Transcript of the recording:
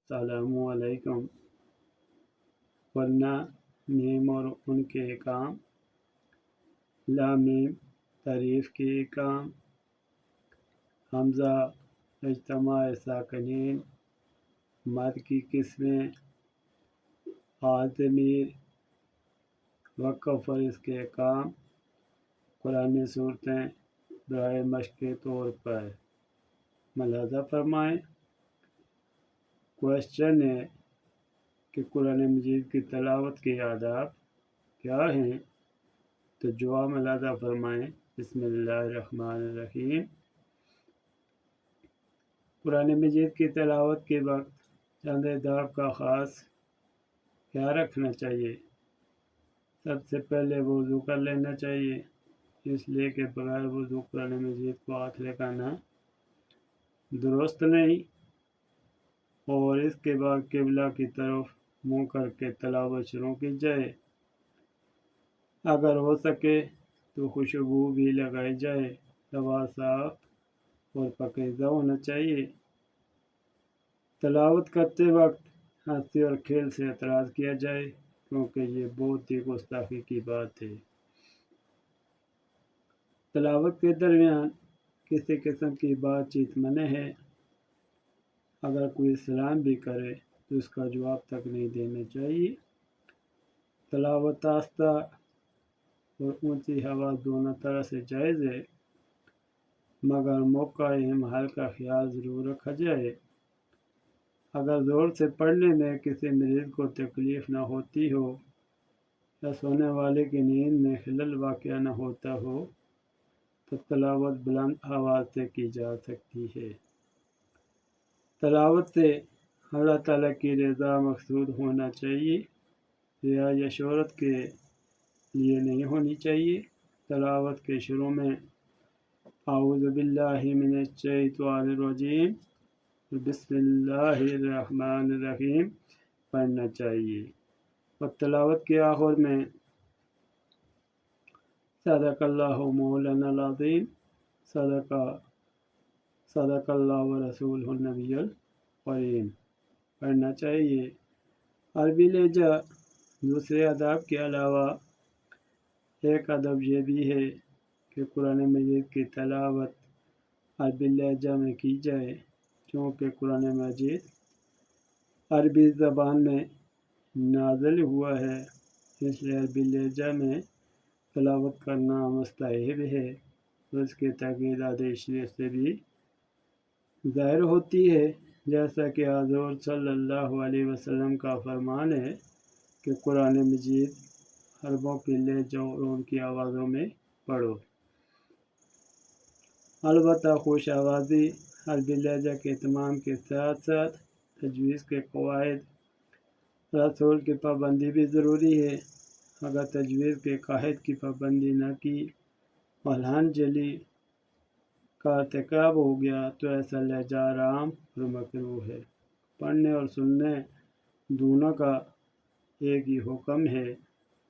السلام علیکم، ورنہ میم اور ان کے کام، لام میم تعریف کے کام، حمزہ اجتماع ساکنین، مد کی قسمیں، ضمیر، وقف اور اس کے کام، قرآن صورتیں برائے مشق کے طور پر ملاحظہ فرمائیں۔ کوشچن ہے کہ قرآن مجید کی تلاوت کے آداب کیا ہیں؟ تو جواب ملاحظہ فرمائیں۔ بسم اللہ الرحمن الرحیم۔ قرآن مجید کی تلاوت کے وقت چند آداب کا خاص خیال رکھنا چاہیے۔ سب سے پہلے وضو کر لینا چاہیے، اس لیے کہ بغیر وضو قرآن مجید کو ہاتھ لگانا درست نہیں، اور اس کے بعد قبلہ کی طرف منہ کر کے تلاوت شروع کی جائے۔ اگر ہو سکے تو خوشبو بھی لگائی جائے۔ دوا صاف اور پاکیزہ ہونا چاہیے۔ تلاوت کرتے وقت ہنسی اور کھیل سے اعتراض کیا جائے، کیونکہ یہ بہت ہی گستاخی کی بات ہے۔ تلاوت کے درمیان کسی قسم کی بات چیت منع ہے۔ اگر کوئی سلام بھی کرے تو اس کا جواب تک نہیں دینا چاہیے۔ تلاوت آہستہ اور اونچی آواز دونوں طرح سے جائز ہے، مگر موقع محل کا خیال ضرور رکھا جائے۔ اگر زور سے پڑھنے میں کسی مریض کو تکلیف نہ ہوتی ہو یا سونے والے کی نیند میں خلل واقع نہ ہوتا ہو تو تلاوت بلند آواز سے کی جا سکتی ہے۔ تلاوت سے اللہ تعالیٰ کی رضا مقصود ہونا چاہیے، ریا یا شہرت کے لیے نہیں ہونی چاہیے۔ تلاوت کے شروع میں اعوذ باللہ من الشیطان الرجیم بسم اللہ الرحمن الرحیم پڑھنا چاہیے، اور تلاوت کے آخر میں صدق اللہ مولانا العظیم، صدق اللہ و رسول النبی الکریم پڑھنا چاہیے۔ عربی لہجہ دوسرے ادب کے علاوہ ایک ادب یہ بھی ہے کہ قرآن مجید کی تلاوت عربی لہجہ میں کی جائے، کیونکہ قرآن مجید عربی زبان میں نازل ہوا ہے، اس لیے عربی لہجہ میں تلاوت کرنا مستحب ہے، اور اس کی تاکید حدیث شریف سے بھی ظاہر ہوتی ہے، جیسا کہ حضور صلی اللہ علیہ وسلم کا فرمان ہے کہ قرآن مجید عربوں کے لہجوں اور ان کی آوازوں میں پڑھو۔ البتہ خوش آوازی عربی لہجہ کے اہتمام کے ساتھ ساتھ تجویز کے قواعد رسول کی پابندی بھی ضروری ہے۔ اگر تجویز کے قواعد کی پابندی نہ کی اور لحن جلی کا ارتکاب ہو گیا تو ایسا لہجہ حرام اور مکروہ ہے۔ پڑھنے اور سننے دونوں کا ایک ہی حکم ہے۔